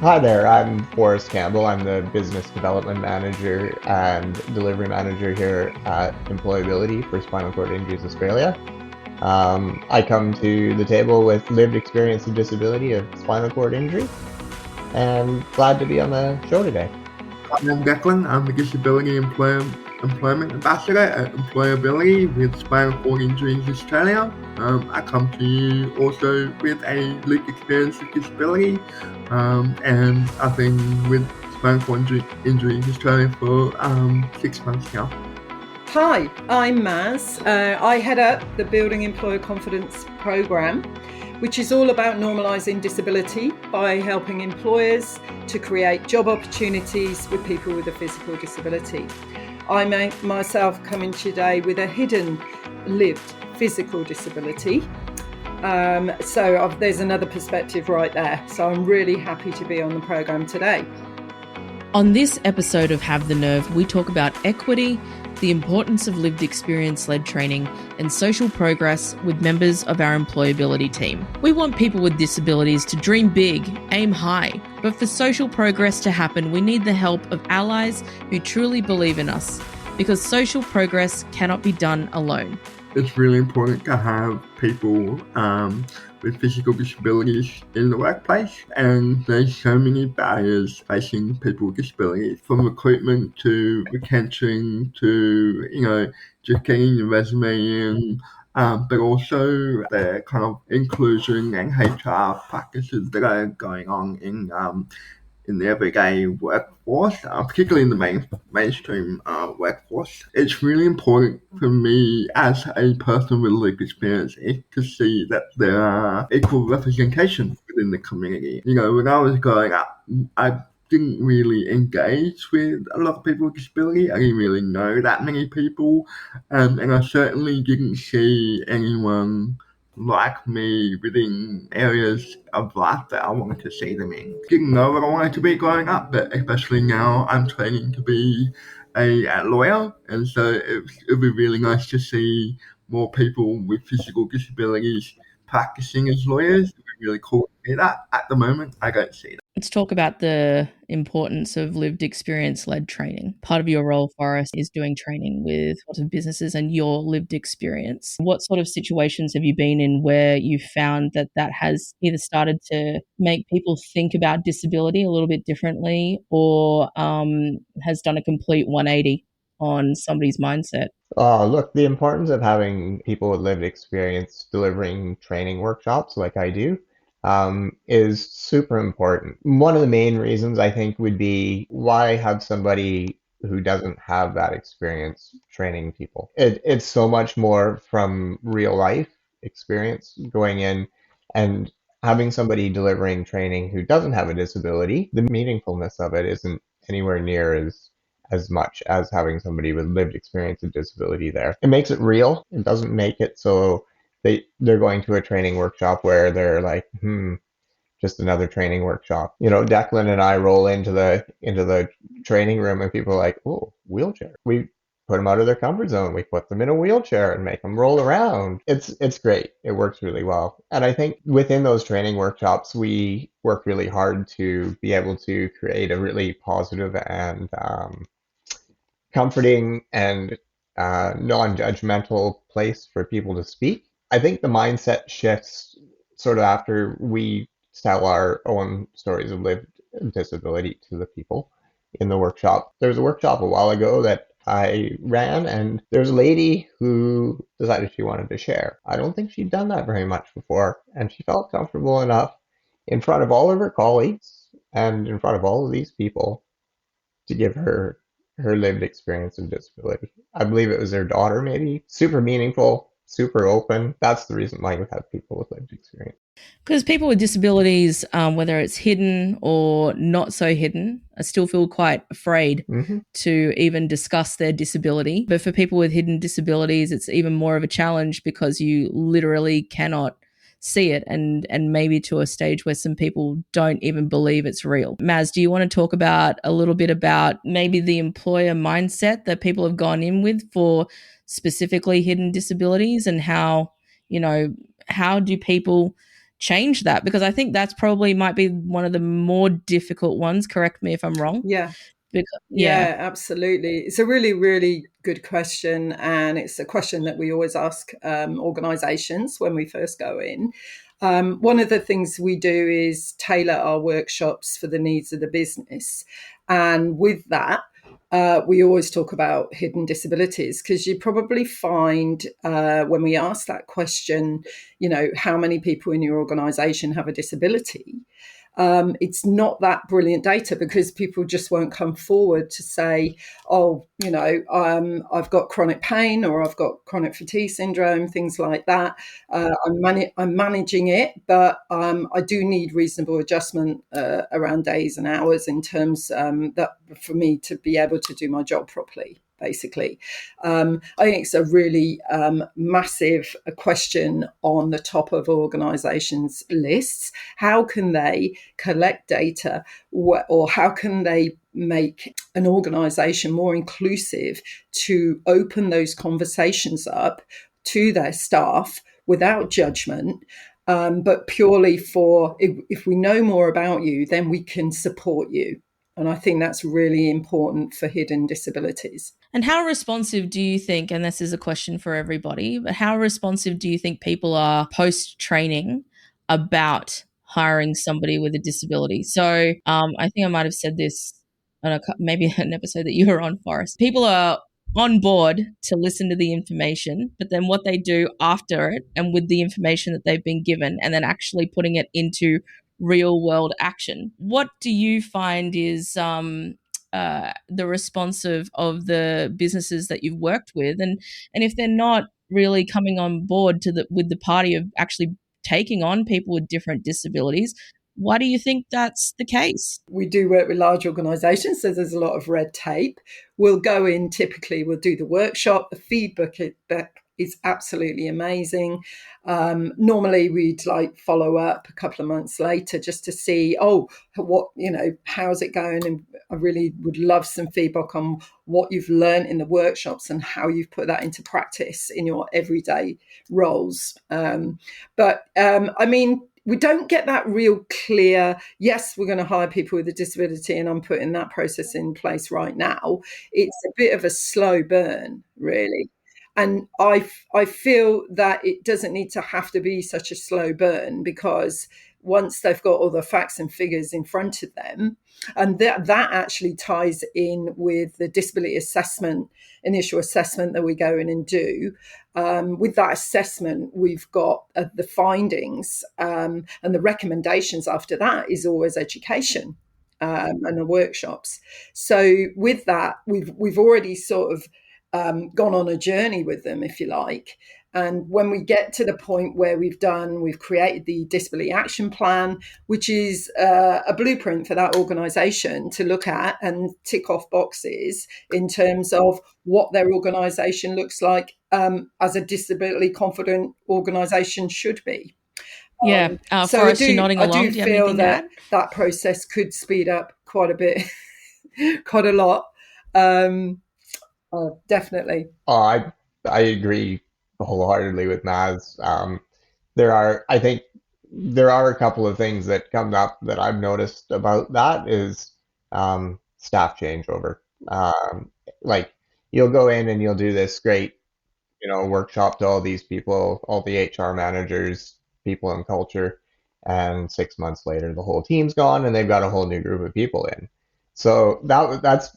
Hi there, I'm Forrest Campbell. I'm the Business Development Manager and Delivery Manager here at EmployAbility for Spinal Cord Injuries Australia. I come to the table with lived experience of disability of spinal cord injury, and glad to be on the show today. I'm Declan. I'm the Disability Employment Ambassador at EmployAbility with Spinal Cord Injuries Australia. I come to you also with a lived experience of disability, and I've been with Spinal Cord Injuries Australia for 6 months now. Hi, I'm Maz. I head up the Building Employer Confidence programme, which is all about normalising disability by helping employers to create job opportunities with people with a physical disability. I myself come in today with a hidden lived physical disability. So there's another perspective right there. So I'm really happy to be on the programme today. On this episode of Have the Nerve, we talk about equity, the importance of lived experience-led training, and social progress with members of our EmployAbility team. We want people with disabilities to dream big, aim high, but for social progress to happen, we need the help of allies who truly believe in us, because social progress cannot be done alone. It's really important to have people with physical disabilities in the workplace, and there's so many barriers facing people with disabilities, from recruitment to retention to just getting your resume in, but also the kind of inclusion and HR practices that are going on in the everyday workforce, particularly in the mainstream workforce. It's really important for me as a person with lived experience to see that there are equal representation within the community. When I was growing up, I didn't really engage with a lot of people with disability. I didn't really know that many people, and I certainly didn't see anyone like me within areas of life that I wanted to see them in. Didn't know what I wanted to be growing up, but especially now I'm training to be a lawyer, and so it'd be really nice to see more people with physical disabilities practicing as lawyers. It'd be really cool to see that. At the moment, I don't see that. Let's talk about the importance of lived experience-led training. Part of your role, Forrest, is doing training with lots of businesses and your lived experience. What sort of situations have you been in where you found that has either started to make people think about disability a little bit differently, or has done a complete 180 on somebody's mindset? Look, the importance of having people with lived experience delivering training workshops like I do is super important. One of the main reasons I think would be, why have somebody who doesn't have that experience training people? It's so much more from real life experience going in and having somebody delivering training who doesn't have a disability. The meaningfulness of it isn't anywhere near as much as having somebody with lived experience of disability there. It makes it real. It doesn't make it so they're going to a training workshop where they're like, just another training workshop. Declan and I roll into the training room and people are like, oh, wheelchair. We put them out of their comfort zone. We put them in a wheelchair and make them roll around. It's great. It works really well. And I think within those training workshops, we work really hard to be able to create a really positive and comforting and non-judgmental place for people to speak. I think the mindset shifts sort of after we tell our own stories of lived disability to the people in the workshop. There was a workshop a while ago that I ran, and there's a lady who decided she wanted to share. I don't think she'd done that very much before, and she felt comfortable enough in front of all of her colleagues and in front of all of these people to give her lived experience of disability. I believe it was their daughter, maybe. Super meaningful, super open. That's the reason why you have people with lived experience. Because people with disabilities, whether it's hidden or not so hidden, I still feel quite afraid to even discuss their disability. But for people with hidden disabilities, it's even more of a challenge because you literally cannot see it, and maybe to a stage where some people don't even believe it's real. Maz, do you want to talk about a little bit about maybe the employer mindset that people have gone in with for specifically hidden disabilities, and how do people change that? Because I think that's probably might be one of the more difficult ones. Correct me if I'm wrong. Yeah. Because, yeah, absolutely. It's a really, really good question. And it's a question that we always ask organisations when we first go in. One of the things we do is tailor our workshops for the needs of the business. And with that, we always talk about hidden disabilities, because you probably find when we ask that question, how many people in your organisation have a disability? It's not that brilliant data, because people just won't come forward to say, oh, I've got chronic pain, or I've got chronic fatigue syndrome, things like that. I'm managing it, but I do need reasonable adjustment around days and hours in terms that for me to be able to do my job properly. Basically, I think it's a really massive question on the top of organisations' lists. How can they collect data, or how can they make an organisation more inclusive to open those conversations up to their staff without judgment, but purely for, if we know more about you, then we can support you. And I think that's really important for hidden disabilities. And how responsive do you think, and this is a question for everybody, but how responsive do you think people are post-training about hiring somebody with a disability? So I think I might have said this on maybe an episode that you were on, Forrest. People are on board to listen to the information, but then what they do after it and with the information that they've been given, and then actually putting it into real world action. What do you find is the response of the businesses that you've worked with, and if they're not really coming on board with the party of actually taking on people with different disabilities, why do you think that's the case? We do work with large organisations, so there's a lot of red tape. We'll go in, typically we'll do the workshop. The feedback is absolutely amazing. Normally we'd follow up a couple of months later just to see, how's it going? And I really would love some feedback on what you've learned in the workshops and how you've put that into practice in your everyday roles. We don't get that real clear, yes, we're going to hire people with a disability and I'm putting that process in place right now. It's a bit of a slow burn, really. And I feel that it doesn't need to have to be such a slow burn, because once they've got all the facts and figures in front of them, and that actually ties in with the disability assessment, initial assessment that we go in and do. With that assessment, we've got the findings, and the recommendations after that is always education and the workshops. So with that, we've already sort of gone on a journey with them, if you like. And when we get to the point where we've created the disability action plan, which is a blueprint for that organisation to look at and tick off boxes in terms of what their organisation looks like as a disability confident organisation should be. Yeah, Forrest, you're nodding along. I do feel that process could speed up quite a bit, quite a lot. Definitely. I agree wholeheartedly with Maz. I think there are a couple of things that come up that I've noticed about that is staff changeover. You'll go in and you'll do this great, workshop to all these people, all the HR managers, people in culture, and 6 months later the whole team's gone and they've got a whole new group of people in. So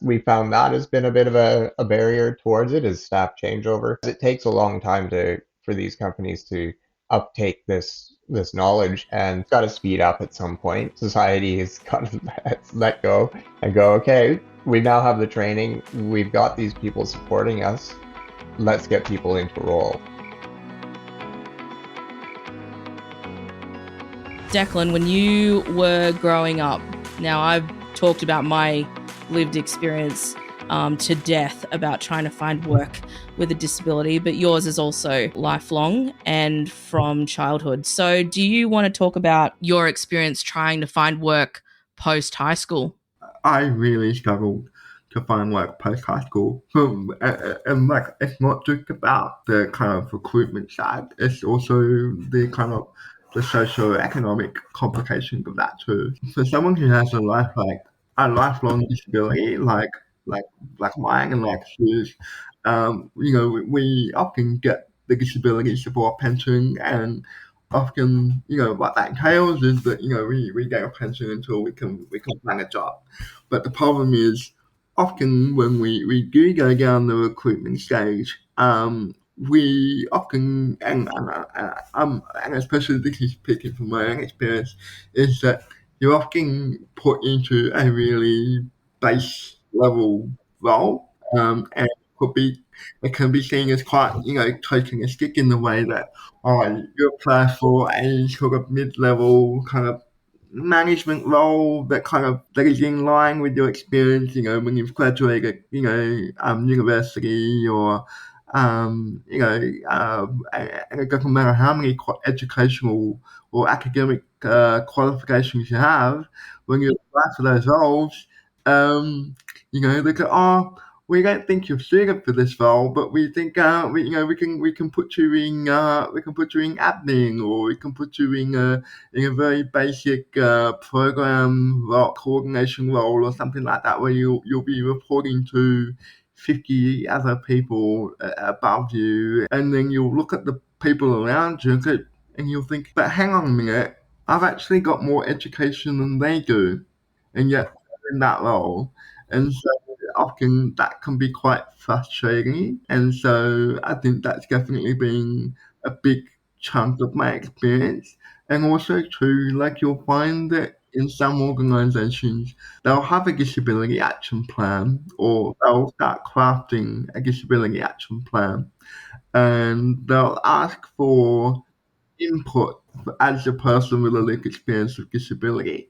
we found that has been a bit of a barrier towards it, is staff changeover. It takes a long time for these companies to uptake this knowledge, and it's got to speed up at some point. Society has got to let go and go, okay, we now have the training, we've got these people supporting us, let's get people into role. Declan, when you were growing up, now I've talked about my lived experience to death about trying to find work with a disability, but yours is also lifelong and from childhood. So do you want to talk about your experience trying to find work post high school? I really struggled to find work post high school. And it's not just about the kind of recruitment side, it's also the kind of the socio-economic complications of that too. For someone who has a lifelong disability, like mine and like Sue's, we often get the disability support pension, and often, what that entails is that, we get a pension until we can find a job. But the problem is, often when we do go down the recruitment stage, we often, and especially this is speaking from my own experience, is that you're often put into a really base level role, and could be it can be seen as quite, taking a stick in the way that, you apply for a sort of mid-level kind of management role that is in line with your experience, when you've graduated, university, or and it doesn't matter how many educational or academic qualifications you have. When you apply for those roles, they go, "Oh, we don't think you're suited for this role, but we think we can put you in admin, or we can put you in a very basic program role, coordination role, or something like that, where you'll be reporting to 50 other people above you, and then you'll look at the people around you and you'll think, but hang on a minute, I've actually got more education than they do, and yet they're in that role." And so often that can be quite frustrating. And so I think that's definitely been a big chunk of my experience. And also too, like, you'll find that in some organizations, they'll have a disability action plan, or they'll start crafting a disability action plan, and they'll ask for input as a person with a lived experience of disability.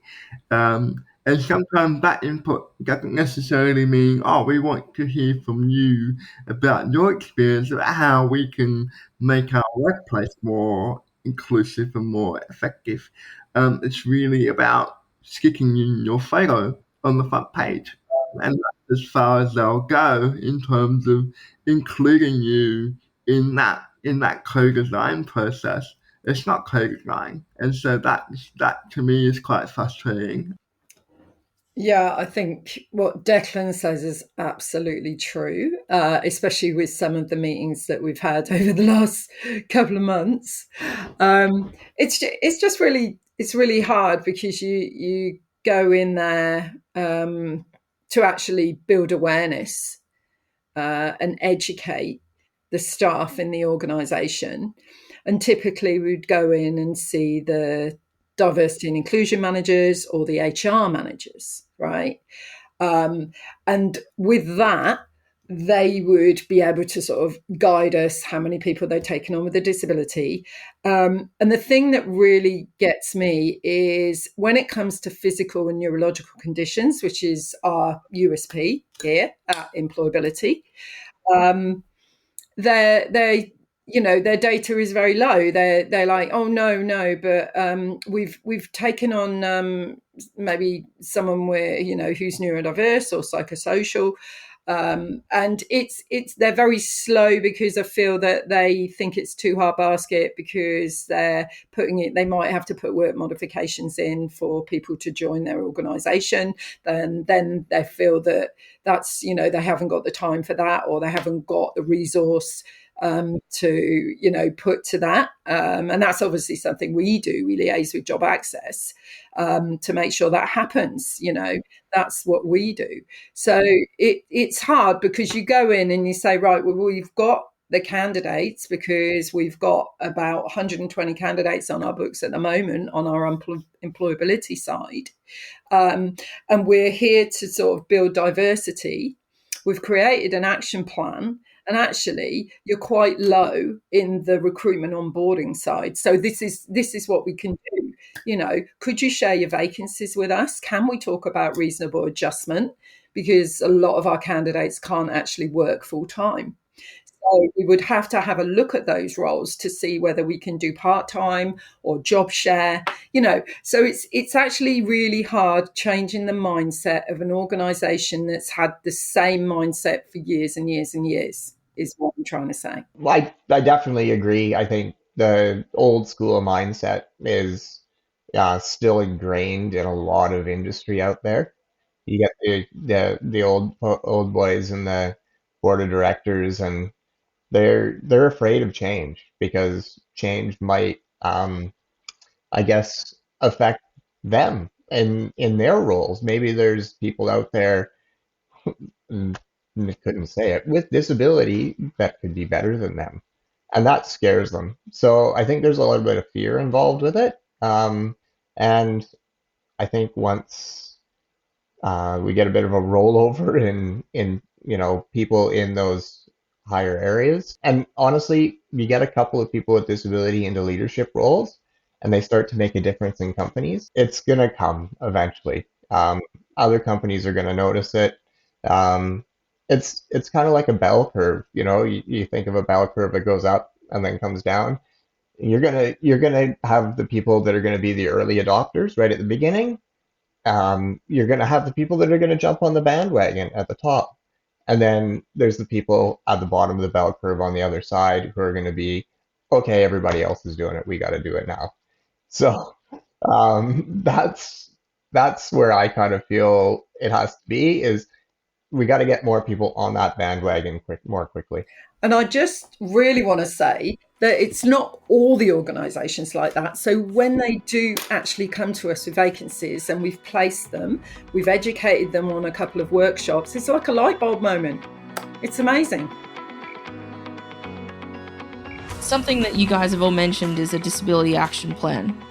And sometimes that input doesn't necessarily mean, oh, we want to hear from you about your experience of how we can make our workplace more inclusive and more effective. It's really about sticking in your photo on the front page. And that's as far as they'll go in terms of including you in that co-design process. It's not co-design, and so that to me is quite frustrating. Yeah, I think what Declan says is absolutely true, especially with some of the meetings that we've had over the last couple of months. It's just really hard, because you go in there to actually build awareness and educate the staff in the organisation. And typically we'd go in and see the diversity and inclusion managers or the HR managers, right? And with that, they would be able to sort of guide us how many people they've taken on with a disability. And the thing that really gets me is when it comes to physical and neurological conditions, which is our USP here at EmployAbility, they their data is very low. They're like, oh no, but we've taken on maybe someone who's neurodiverse or psychosocial, and they're very slow because I feel that they think it's too hard basket, because they might have to put work modifications in for people to join their organisation. Then they feel that that's they haven't got the time for that, or they haven't got the resource to put to that, and that's obviously something we do. We liaise with job access to make sure that happens. That's what we do. So it's hard, because you go in and you say, right, well, we've got the candidates, because we've got about 120 candidates on our books at the moment on our employability side, and we're here to sort of build diversity. We've created an action plan, and actually you're quite low in the recruitment onboarding side. So this is what we can do. Could you share your vacancies with us? Can we talk about reasonable adjustment? Because a lot of our candidates can't actually work full time. So we would have to have a look at those roles to see whether we can do part-time or job share. So it's actually really hard changing the mindset of an organisation that's had the same mindset for years and years and years, is what I'm trying to say. I definitely agree. I think the old school mindset is still ingrained in a lot of industry out there. You get the old boys in the board of directors, and they're afraid of change because change might, I guess, affect them in their roles. Maybe there's people out there, and I couldn't say it, with disability that could be better than them, and that scares them. So I think there's a little bit of fear involved with it, and I think once we get a bit of a rollover in people in those higher areas. And honestly, you get a couple of people with disability into leadership roles, and they start to make a difference in companies. It's gonna come eventually. Other companies are gonna notice it. Um, it's kind of like a bell curve. You think of a bell curve that goes up and then comes down. You're gonna have the people that are gonna be the early adopters right at the beginning. You're going to have the people that are going to jump on the bandwagon at the top. And then there's the people at the bottom of the bell curve on the other side who are going to be, okay, everybody else is doing it. We got to do it now. So that's where I kind of feel it has to be, is we got to get more people on that bandwagon more quickly. And I just really want to say that it's not all the organisations like that. So when they do actually come to us with vacancies and we've placed them, we've educated them on a couple of workshops, it's like a light bulb moment. It's amazing. Something that you guys have all mentioned is a disability action plan.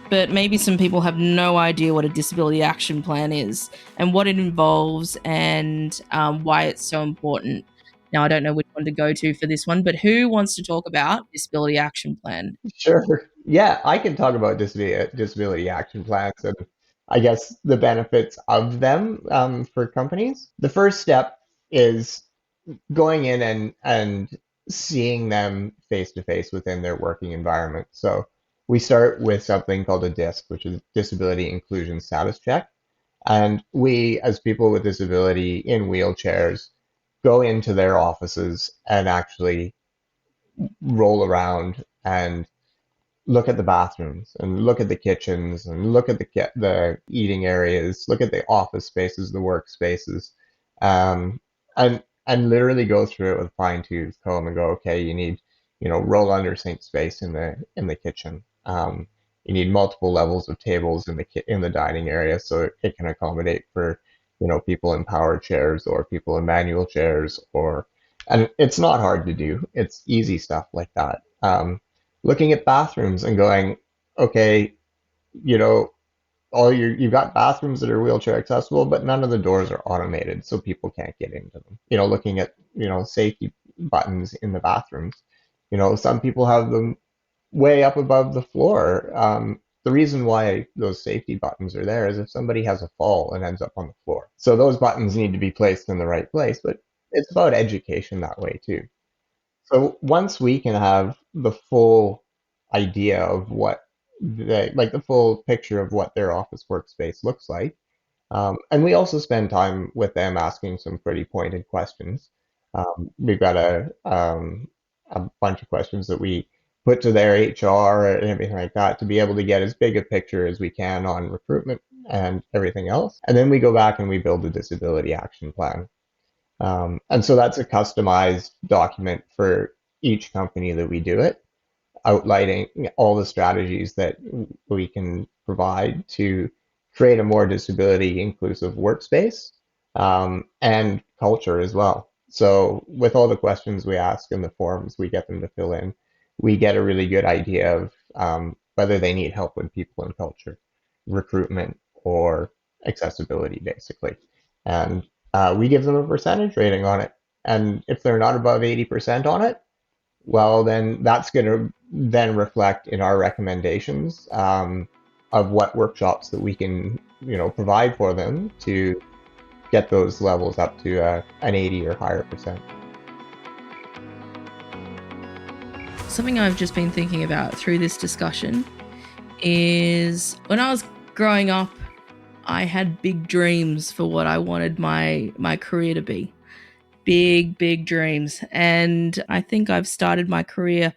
But maybe some people have no idea what a disability action plan is and what it involves and why it's so important. Now, I don't know which one to go to for this one, but who wants to talk about disability action plan? Sure. Yeah, I can talk about disability action plans and I guess the benefits of them for companies. The first step is going in and seeing them face to face within their working environment. So we start with something called a DISC, which is Disability Inclusion Status Check. And we, as people with disability in wheelchairs, go into their offices and actually roll around and look at the bathrooms and look at the kitchens and look at the eating areas, look at the office spaces, the workspaces, um, and literally go through it with fine tooth comb and go, okay, you need, roll under sink space in the kitchen. You need multiple levels of tables in the dining area so it can accommodate for, people in power chairs or people in manual chairs, and it's not hard to do. It's easy stuff like that. Looking at bathrooms and going, okay, you know, you've got bathrooms that are wheelchair accessible, but none of the doors are automated, so people can't get into them. Looking at, safety buttons in the bathrooms. Some people have them way up above the floor. The reason why those safety buttons are there is if somebody has a fall and ends up on the floor. So those buttons need to be placed in the right place, but it's about education that way too. So once we can have the full idea of the full picture of what their office workspace looks like, and we also spend time with them asking some pretty pointed questions. We've got a bunch of questions that we put to their HR and everything like that to be able to get as big a picture as we can on recruitment and everything else. And then we go back and we build a disability action plan. And so that's a customized document for each company that we do it, outlining all the strategies that we can provide to create a more disability inclusive workspace, and culture as well. So with all the questions we ask and the forms we get them to fill in, we get a really good idea of whether they need help with people and culture, recruitment, or accessibility, basically. And we give them a percentage rating on it. And if they're not above 80% on it, well, then that's going to then reflect in our recommendations of what workshops that we can, provide for them to get those levels up to an 80 or higher percent. Something I've just been thinking about through this discussion is when I was growing up, I had big dreams for what I wanted my career to be. Big dreams. And I think I've started my career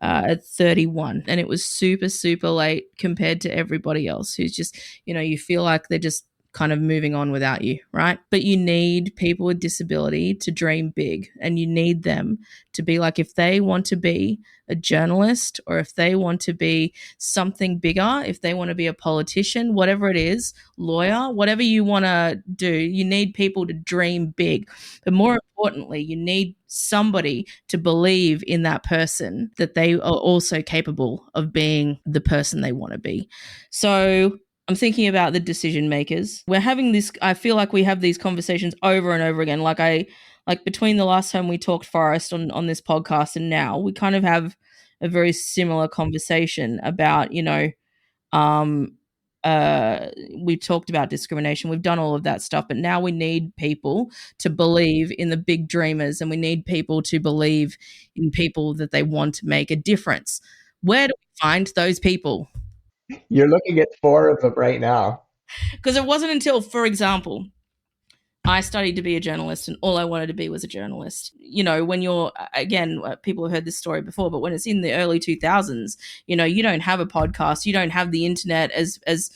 at 31, and it was super, super late compared to everybody else who's just, you feel like they're just kind of moving on without you, right? But you need people with disability to dream big, and you need them to be like, if they want to be a journalist, or if they want to be something bigger, if they want to be a politician, whatever it is, lawyer, whatever you want to do, you need people to dream big. But more importantly, you need somebody to believe in that person, that they are also capable of being the person they want to be. So I'm thinking about the decision makers. We're having this, I feel like we have these conversations over and over again. Like between the last time we talked Forrest on this podcast and now, we kind of have a very similar conversation about, um we've talked about discrimination, we've done all of that stuff, but now we need people to believe in the big dreamers, and we need people to believe in people that they want to make a difference. Where do we find those people? You're looking at 4 of them right now. Because it wasn't until, for example, I studied to be a journalist, and all I wanted to be was a journalist. When you're, again, people have heard this story before, but when it's in the early 2000s, you don't have a podcast, you don't have the internet as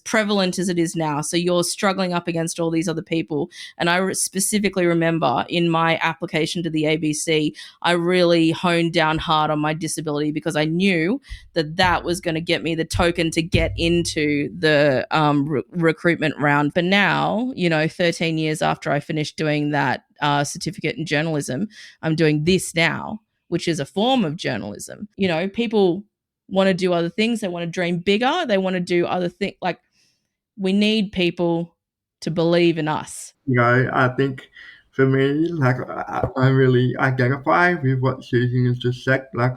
prevalent as it is now. So you're struggling up against all these other people. And I specifically remember in my application to the ABC, I really honed down hard on my disability, because I knew that was going to get me the token to get into the recruitment round. But now, 13 years after I finished doing that certificate in journalism, I'm doing this now, which is a form of journalism. People want to do other things. They want to dream bigger. They want to do other things. Like, we need people to believe in us. I think for me, like, I really identify with what Susan has just said. Like,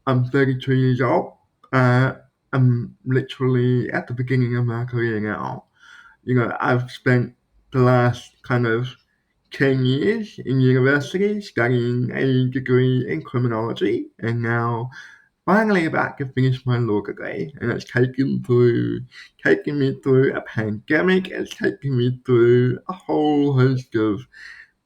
I'm 32 years old. I'm literally at the beginning of my career now. I've spent the last kind of 10 years in university studying a degree in criminology, and now finally about to finish my law degree. And it's taken me through a pandemic. It's taken me through a whole host of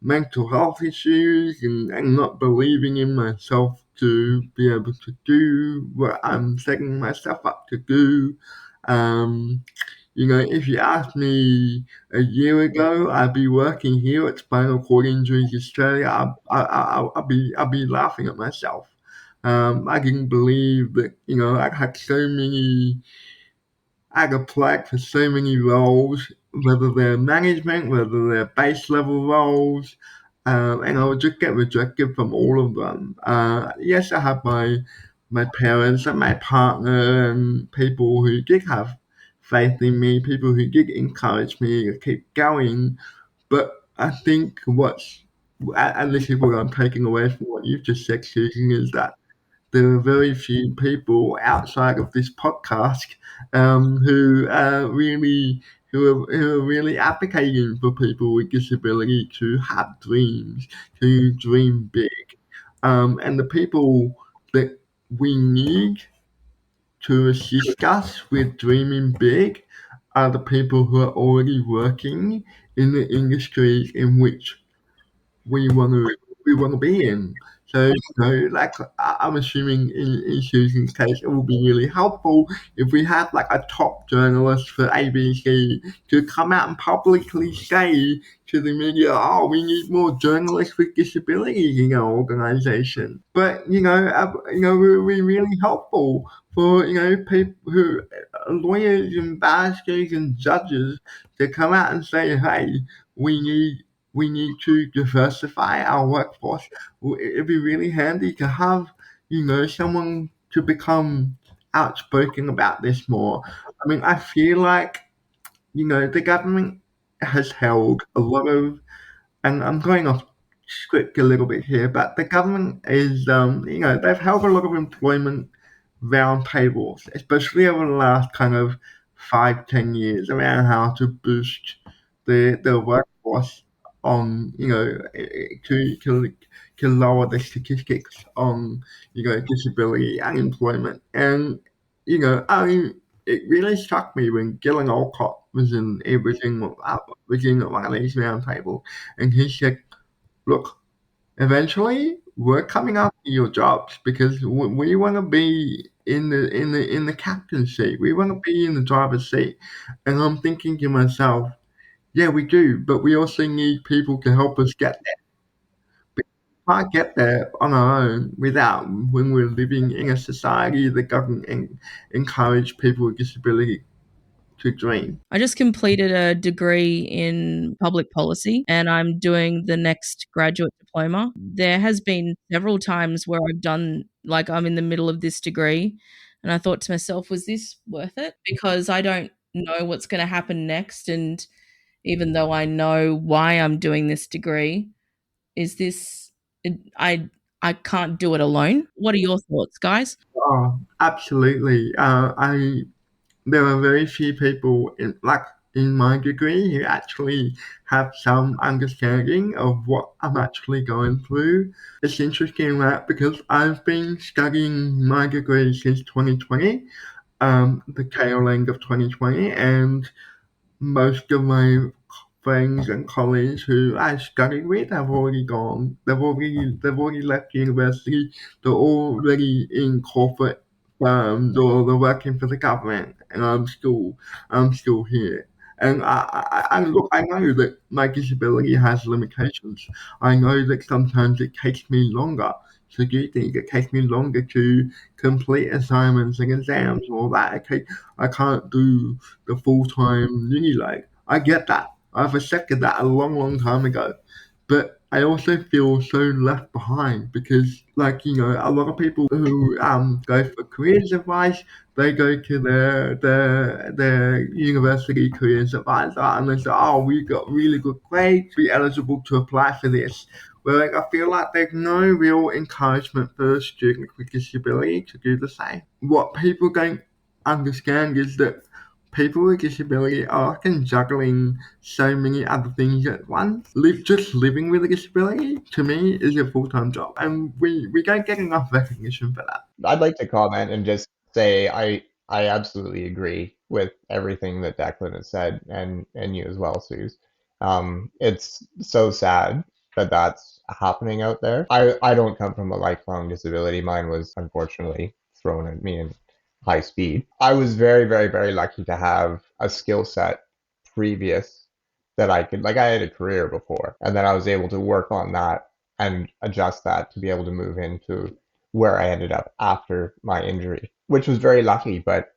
mental health issues, and not believing in myself to be able to do what I'm setting myself up to do. If you asked me a year ago, I'd be working here at Spinal Cord Injuries Australia, I'd be laughing at myself. I didn't believe that, I'd applied for so many roles, whether they're management, whether they're base level roles, and I would just get rejected from all of them. Yes, I have my parents and my partner and people who did have faith in me, people who did encourage me to keep going. But I think and this is what I'm taking away from what you've just said, Susan, is that there are very few people outside of this podcast who are really advocating for people with disability to have dreams, to dream big. And the people that we need to assist us with dreaming big are the people who are already working in the industries in which we want to be in. So, like, I'm assuming in Susan's case, it will be really helpful if we have like a top journalist for ABC to come out and publicly say to the media, "Oh, we need more journalists with disabilities in our organisation." But we're really helpful for people who lawyers and barristers and judges to come out and say, "Hey, we need." We need to diversify our workforce. It'd be really handy to have, someone to become outspoken about this more. I mean, I feel like, the government has held a lot of, and I'm going off script a little bit here, but the government is, they've held a lot of employment roundtables, especially over the last kind of 5-10 years, around how to boost the workforce on, to lower the statistics on, disability and employment. And, I mean, it really struck me when Gillan Olcott was in one of these roundtables, and he said, "Look, eventually we're coming up your jobs because we want to be in the captain's seat. We want to be in the driver's seat, and I'm thinking to myself, yeah, we do, but we also need people to help us get there. We can't get there on our own without when we're living in a society that doesn't encourage people with disability to dream. I just completed a degree in public policy and I'm doing the next graduate diploma. There has been several times where I've done, like, I'm in the middle of this degree and I thought to myself, was this worth it? Because I don't know what's going to happen next. And even though I know why I'm doing this degree, is this, I, I can't do it alone. What are your thoughts, guys? Oh, absolutely. I There are very few people in my degree who actually have some understanding of what I'm actually going through. It's interesting that because I've been studying my degree since 2020, the tail end of 2020, and most of my friends and colleagues who I studied with have already gone. They've already left university. They're already in corporate firms or they're working for the government, and I'm still here. And look, I know that my disability has limitations. I know that sometimes it takes me longer to do things. It takes me longer to complete assignments and exams and all that. I can't do the full-time uni life. I get that. I've accepted that a long, long time ago. But I also feel so left behind because, like, a lot of people who go for careers advice, they go to their university careers advisor and they say, "Oh, we got really good grades, be eligible to apply for this." Where like, I feel like there's no real encouragement for students with disability to do the same. What people don't understand is that people with disability are often juggling so many other things at once. Just living with a disability, to me, is a full-time job, and we don't get enough recognition for that. I'd like to comment and just say I absolutely agree with everything that Declan has said and you as well, Suze. It's so sad that that's happening out there. I don't come from a lifelong disability. Mine was unfortunately thrown at me in high speed. I was very, very, very lucky to have a skill set previous that I could, like, I had a career before, and then I was able to work on that and adjust that to be able to move into where I ended up after my injury, which was very lucky. But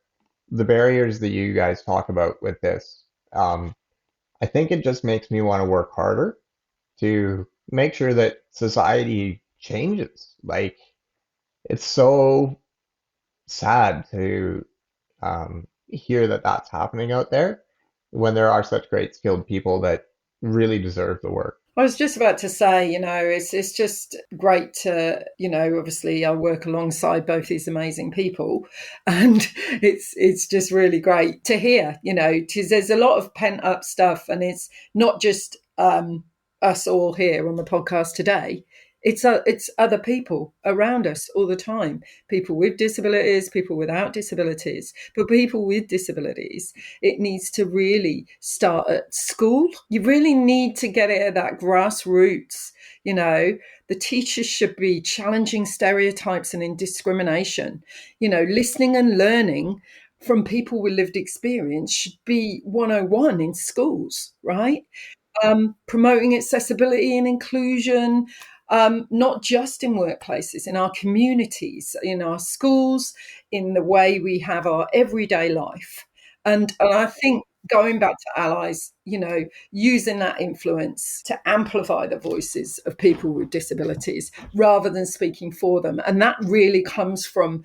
the barriers that you guys talk about with this, I think it just makes me want to work harder to make sure that society changes. Like, it's so sad to hear that that's happening out there when there are such great skilled people that really deserve the work. I was just about to say, it's just great to, obviously I work alongside both these amazing people, and it's just really great to hear, because there's a lot of pent up stuff, and it's not just us all here on the podcast today. It's other people around us all the time. People with disabilities, people without disabilities. But people with disabilities, it needs to really start at school. You really need to get it at that grassroots. The teachers should be challenging stereotypes and indiscrimination. Listening and learning from people with lived experience should be 101 in schools, right? Promoting accessibility and inclusion, not just in workplaces, in our communities, in our schools, in the way we have our everyday life. And I think going back to allies, using that influence to amplify the voices of people with disabilities rather than speaking for them. And that really comes from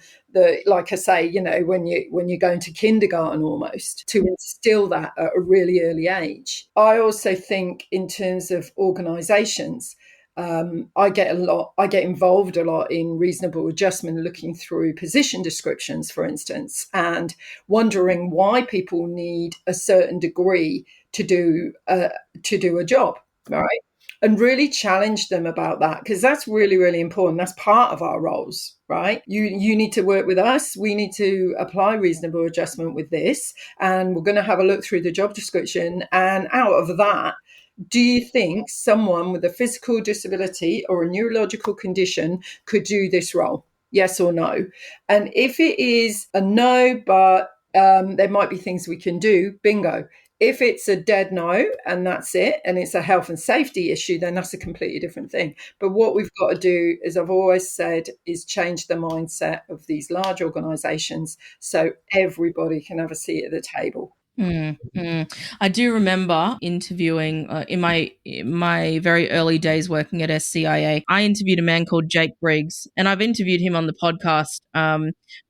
like I say, when you're going to kindergarten almost, to instill that at a really early age. I also think in terms of organisations, I get involved a lot in reasonable adjustment, looking through position descriptions, for instance, and wondering why people need a certain degree to do a job, right? and really challenge them about that, because that's really, really important. That's part of our roles, right? You need to work with us. We need to apply reasonable adjustment with this, and we're going to have a look through the job description. And out of that, do you think someone with a physical disability or a neurological condition could do this role? Yes or no? And if it is a no, but there might be things we can do, bingo. If it's a dead no and that's it, and it's a health and safety issue, then that's a completely different thing. But what we've got to do, as I've always said, is change the mindset of these large organisations so everybody can have a seat at the table. I do remember interviewing in my very early days working at SCIA. I interviewed a man called Jake Briggs, and I've interviewed him on the podcast.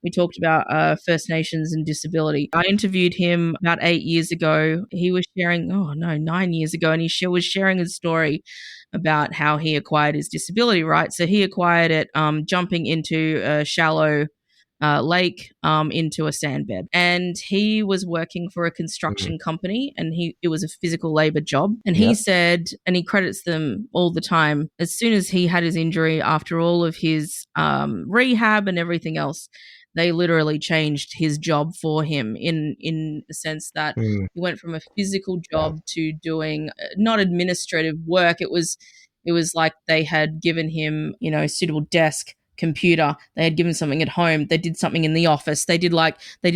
We talked about First Nations and disability. I interviewed him about 8 years ago. He was sharing, 9 years ago, and he was sharing his story about how he acquired his disability. Right, so he acquired it jumping into a shallow lake into a sandbed, and he was working for a construction company, and it was a physical labor job. And he said, and he credits them all the time, as soon as he had his injury, after all of his rehab and everything else, they literally changed his job for him in the sense that he went from a physical job to doing not administrative work. It was like they had given him, a suitable desk, computer, they had given something at home, they did something in the office, they did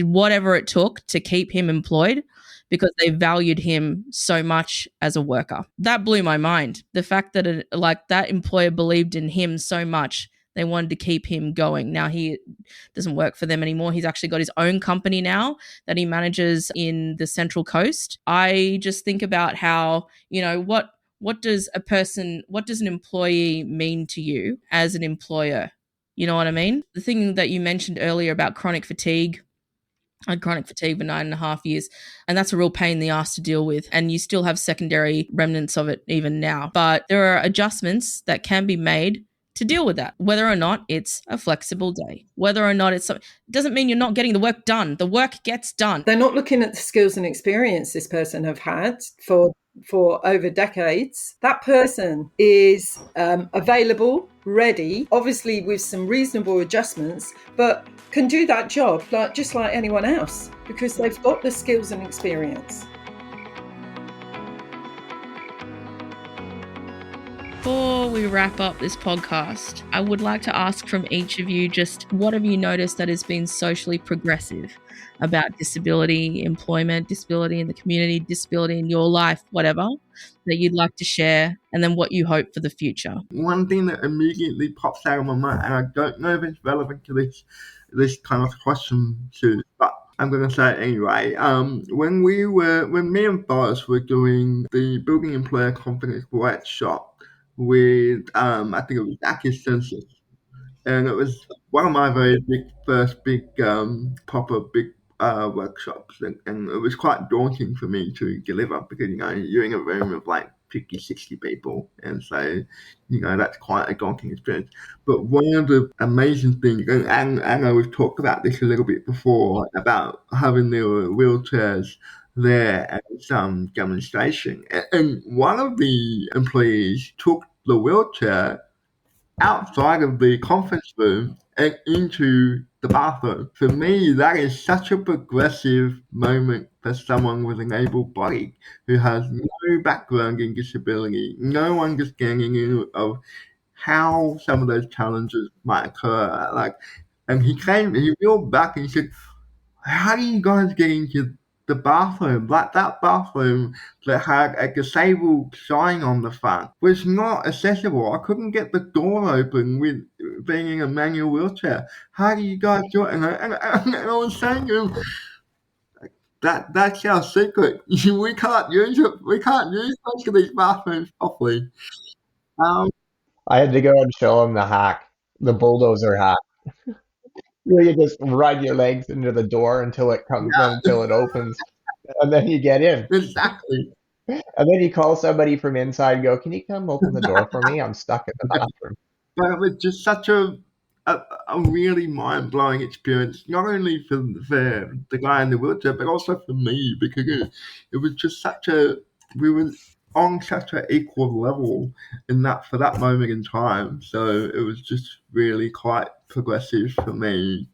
whatever it took to keep him employed because they valued him so much as a worker. That blew my mind. The fact that that employer believed in him so much, they wanted to keep him going. Now he doesn't work for them anymore. He's actually got his own company now that he manages in the Central Coast. I just think about how, what does an employee mean to you as an employer? You know what I mean? The thing that you mentioned earlier about chronic fatigue, I had chronic fatigue for 9.5 years, and that's a real pain in the ass to deal with. And you still have secondary remnants of it even now. But there are adjustments that can be made to deal with that, whether or not it's a flexible day, whether or not it doesn't mean you're not getting the work done. The work gets done. They're not looking at the skills and experience this person have had for over decades. That person is available, ready, obviously with some reasonable adjustments, but can do that job just like anyone else because they've got the skills and experience. Before we wrap up this podcast, I would like to ask from each of you just what have you noticed that has been socially progressive about disability, employment, disability in the community, disability in your life, whatever, that you'd like to share, and then what you hope for the future. One thing that immediately pops out of my mind, and I don't know if it's relevant to this kind of question, Sue, but I'm going to say it anyway. When me and Forrest were doing the Building Employer Confidence workshop with, I think it was Aki Census, and it was one of my very first proper big workshops, and it was quite daunting for me to deliver because you're in a room of like 50, 60 people, and so that's quite a daunting experience. But one of the amazing things, and I we've talked about this a little bit before about having the wheelchairs there at some demonstration, and one of the employees took the wheelchair outside of the conference room and into the bathroom. For me, that is such a progressive moment for someone with an able body who has no background in disability, no understanding of how some of those challenges might occur. And he wheeled back and he said, how do you guys get into the bathroom? That bathroom that had a disabled sign on the front was not accessible. I couldn't get the door open with being in a manual wheelchair. How do you guys do it? And I was saying to him, that's our secret. We can't use it. We can't use most of these bathrooms properly. I had to go and show him the hack, the bulldozer hack. Where you just run your legs into the door until it opens, and then you get in. Exactly. And then you call somebody from inside and go, can you come open the door for me? I'm stuck in the bathroom. But it was just such a really mind-blowing experience, not only for the guy in the wheelchair, but also for me, because it was just we were on such an equal level in that for that moment in time. So it was just really quite progressive for me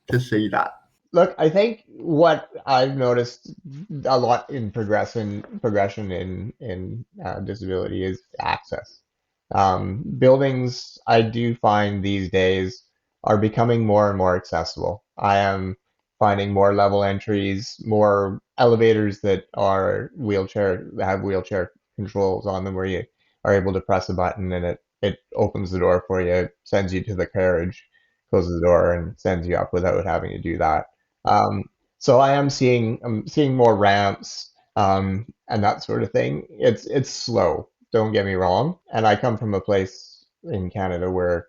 to see that. Look, I think what I've noticed a lot in progression in disability is access. Buildings, I do find these days are becoming more and more accessible. I am finding more level entries, more elevators that have wheelchair controls on them where you are able to press a button and it opens the door for you, sends you to the carriage, closes the door and sends you up without having to do that. Um, so I'm seeing more ramps and that sort of thing. It's slow, don't get me wrong. And I come from a place in Canada where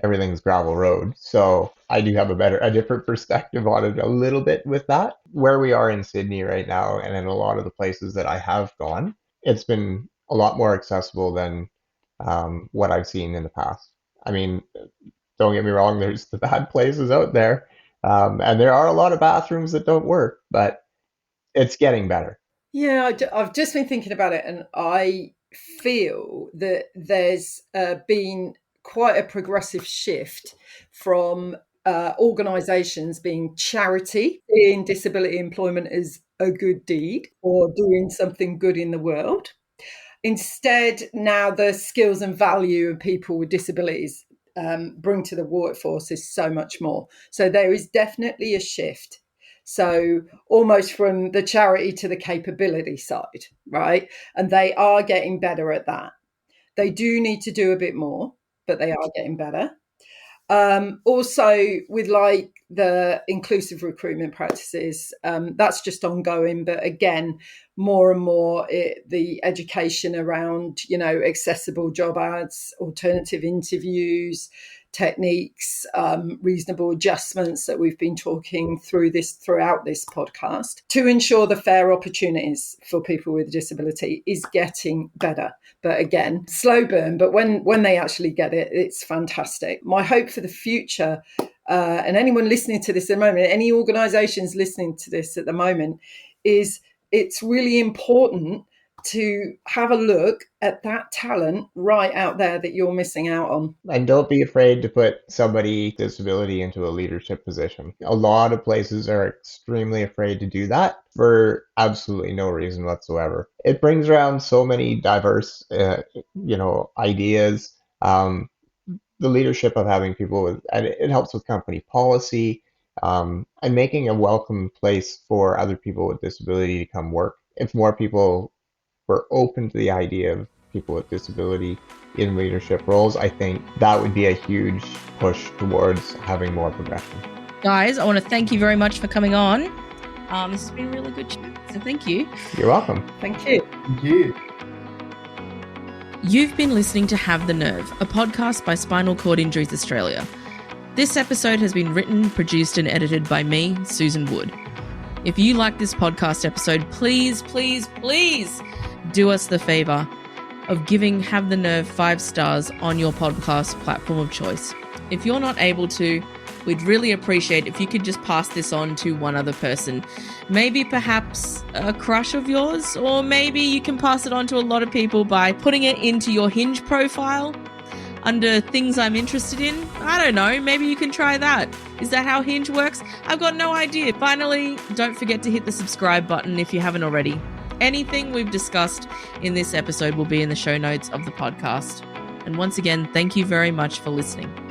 everything's gravel road. So I do have a different perspective on it a little bit with that. Where we are in Sydney right now, and in a lot of the places that I have gone, it's been a lot more accessible than what I've seen in the past. I mean, don't get me wrong, there's the bad places out there. And there are a lot of bathrooms that don't work, but it's getting better. Yeah, I've just been thinking about it, and I feel that there's been quite a progressive shift from organisations being charity, seeing disability employment as a good deed or doing something good in the world. Instead, now the skills and value of people with disabilities bring to the workforce is so much more. So there is definitely a shift. So almost from the charity to the capability side, right? And they are getting better at that. They do need to do a bit more, but they are getting better. Also, with like the inclusive recruitment practices, that's just ongoing. But again, more and more the education around, accessible job ads, alternative interviews, techniques, reasonable adjustments that we've been talking throughout this podcast to ensure the fair opportunities for people with disability is getting better. But again, slow burn, but when they actually get it, it's fantastic. My hope for the future, and anyone listening to this at the moment, any organisations listening to this at the moment, is it's really important to have a look at that talent right out there that you're missing out on. And don't be afraid to put somebody with disability into a leadership position. A lot of places are extremely afraid to do that for absolutely no reason whatsoever. It brings around so many diverse, ideas. The leadership of having people with, and it helps with company policy, and making a welcome place for other people with disability to come work. If more people were open to the idea of people with disability in leadership roles, I think that would be a huge push towards having more progression. Guys, I want to thank you very much for coming on. This has been a really good chat, so thank you. You're welcome. Thank you. Thank you. You've been listening to Have the Nerve, a podcast by Spinal Cord Injuries Australia. This episode has been written, produced and edited by me, Susan Wood. If you like this podcast episode, please, please, please do us the favour of giving Have the Nerve 5 stars on your podcast platform of choice. If you're not able to, we'd really appreciate if you could just pass this on to one other person. Maybe perhaps a crush of yours, or maybe you can pass it on to a lot of people by putting it into your Hinge profile under things I'm interested in. I don't know, maybe you can try that. Is that how Hinge works? I've got no idea. Finally, don't forget to hit the subscribe button if you haven't already. Anything we've discussed in this episode will be in the show notes of the podcast. And once again, thank you very much for listening.